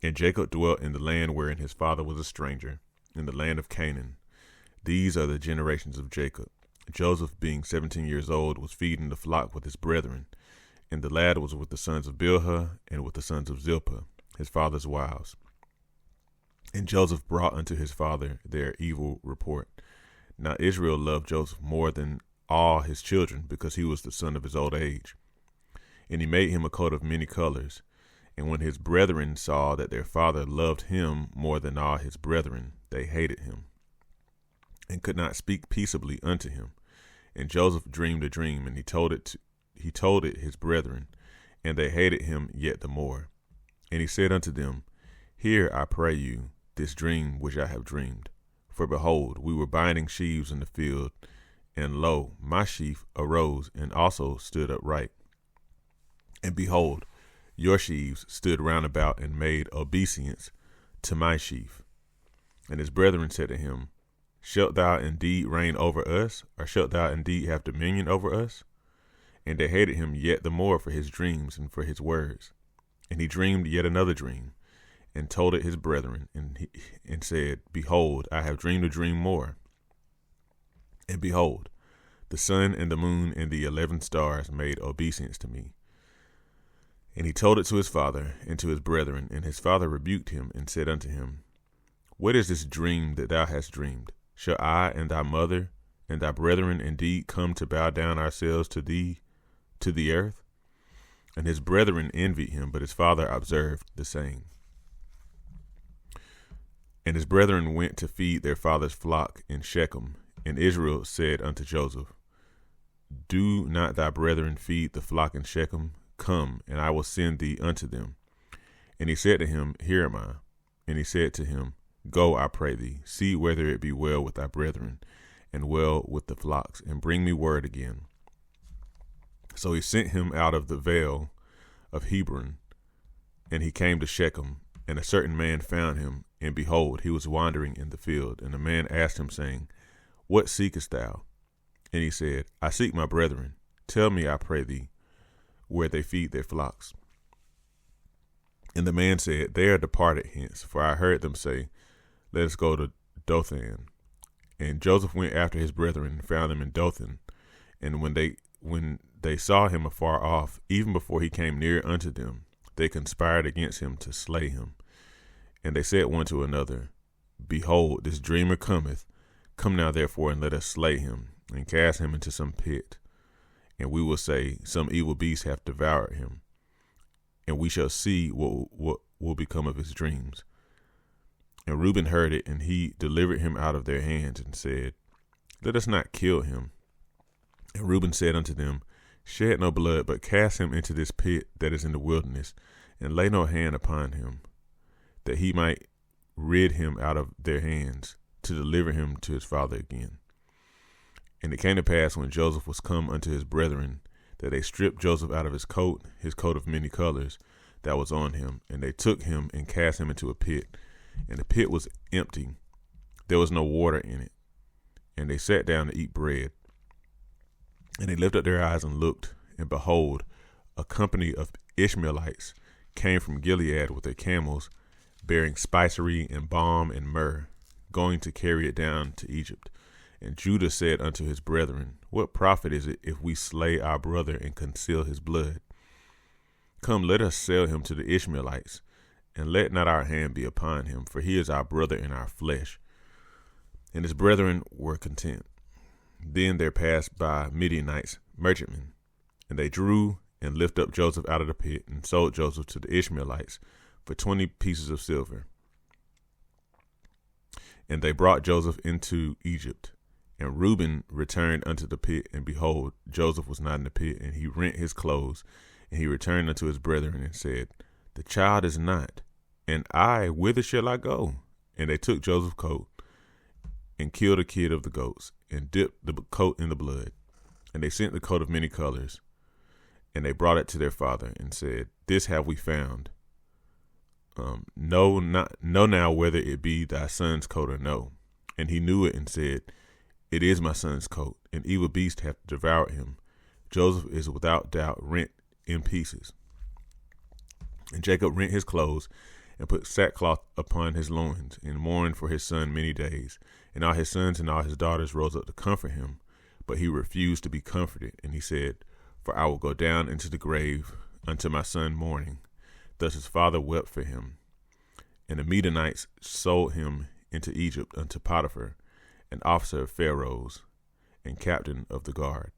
And Jacob dwelt in the land wherein his father was a stranger, in the land of Canaan. These are the generations of Jacob. Joseph, being 17 years old, was feeding the flock with his brethren, and the lad was with the sons of Bilhah and with the sons of Zilpah, his father's wives. And Joseph brought unto his father their evil report. Now Israel loved Joseph more than all his children, because he was the son of his old age. And he made him a coat of many colors. And when his brethren saw that their father loved him more than all his brethren, they hated him, and could not speak peaceably unto him. And Joseph dreamed a dream, and he told it his brethren, and they hated him yet the more. And he said unto them, Hear, I pray you, this dream which I have dreamed. For behold, we were binding sheaves in the field, and lo, my sheaf arose and also stood upright. And behold, your sheaves stood round about and made obeisance to my sheaf. And his brethren said to him, Shalt thou indeed reign over us, or shalt thou indeed have dominion over us? And they hated him yet the more for his dreams and for his words. And he dreamed yet another dream, and told it his brethren, and said, Behold, I have dreamed a dream more. And behold, the sun and the moon and the 11 stars made obeisance to me. And he told it to his father and to his brethren, and his father rebuked him, and said unto him, What is this dream that thou hast dreamed? Shall I and thy mother and thy brethren indeed come to bow down ourselves to thee, to the earth? And his brethren envied him, but his father observed the saying. And his brethren went to feed their father's flock in Shechem. And Israel said unto Joseph, Do not thy brethren feed the flock in Shechem? Come, and I will send thee unto them. And he said to him, Here am I. And he said to him, Go, I pray thee, see whether it be well with thy brethren, and well with the flocks, and bring me word again. So he sent him out of the vale of Hebron, and he came to Shechem. And a certain man found him, and behold, he was wandering in the field. And the man asked him, saying, What seekest thou? And he said, I seek my brethren. Tell me, I pray thee, where they feed their flocks. And the man said, They are departed hence, for I heard them say, Let us go to Dothan. And Joseph went after his brethren, and found them in Dothan. And when they saw him afar off, even before he came near unto them, they conspired against him to slay him. And they said one to another, Behold, this dreamer cometh. Come now therefore, and let us slay him, and cast him into some pit. And we will say, Some evil beast hath devoured him. And we shall see what will become of his dreams. And Reuben heard it, and he delivered him out of their hands, and said, Let us not kill him. And Reuben said unto them, Shed no blood, but cast him into this pit that is in the wilderness, and lay no hand upon him, that he might rid him out of their hands, to deliver him to his father again. And it came to pass, when Joseph was come unto his brethren, that they stripped Joseph out of his coat of many colors, that was on him, and they took him and cast him into a pit. And the pit was empty, there was no water in it. And they sat down to eat bread. And they lifted up their eyes and looked, and behold, a company of Ishmaelites came from Gilead with their camels, bearing spicery and balm and myrrh, going to carry it down to Egypt. And Judah said unto his brethren, What profit is it if we slay our brother and conceal his blood? Come, let us sell him to the Ishmaelites, and let not our hand be upon him, for he is our brother in our flesh. And his brethren were content. Then there passed by Midianites, merchantmen, and they drew and lifted up Joseph out of the pit, and sold Joseph to the Ishmaelites for 20 pieces of silver. And they brought Joseph into Egypt. And Reuben returned unto the pit, and behold, Joseph was not in the pit, and he rent his clothes, and he returned unto his brethren, and said, The child is not, and I, whither shall I go? And they took Joseph's coat, and killed a kid of the goats, and dipped the coat in the blood. And they sent the coat of many colors, and they brought it to their father, and said, This have we found. Know now whether it be thy son's coat or no. And he knew it, and said, It is my son's coat. An evil beast hath devoured him. Joseph is without doubt rent in pieces. And Jacob rent his clothes, and put sackcloth upon his loins, and mourned for his son many days. And all his sons and all his daughters rose up to comfort him, but he refused to be comforted. And he said, For I will go down into the grave unto my son mourning. Thus his father wept for him. And the Midianites sold him into Egypt unto Potiphar, an officer of Pharaoh's, and captain of the guard.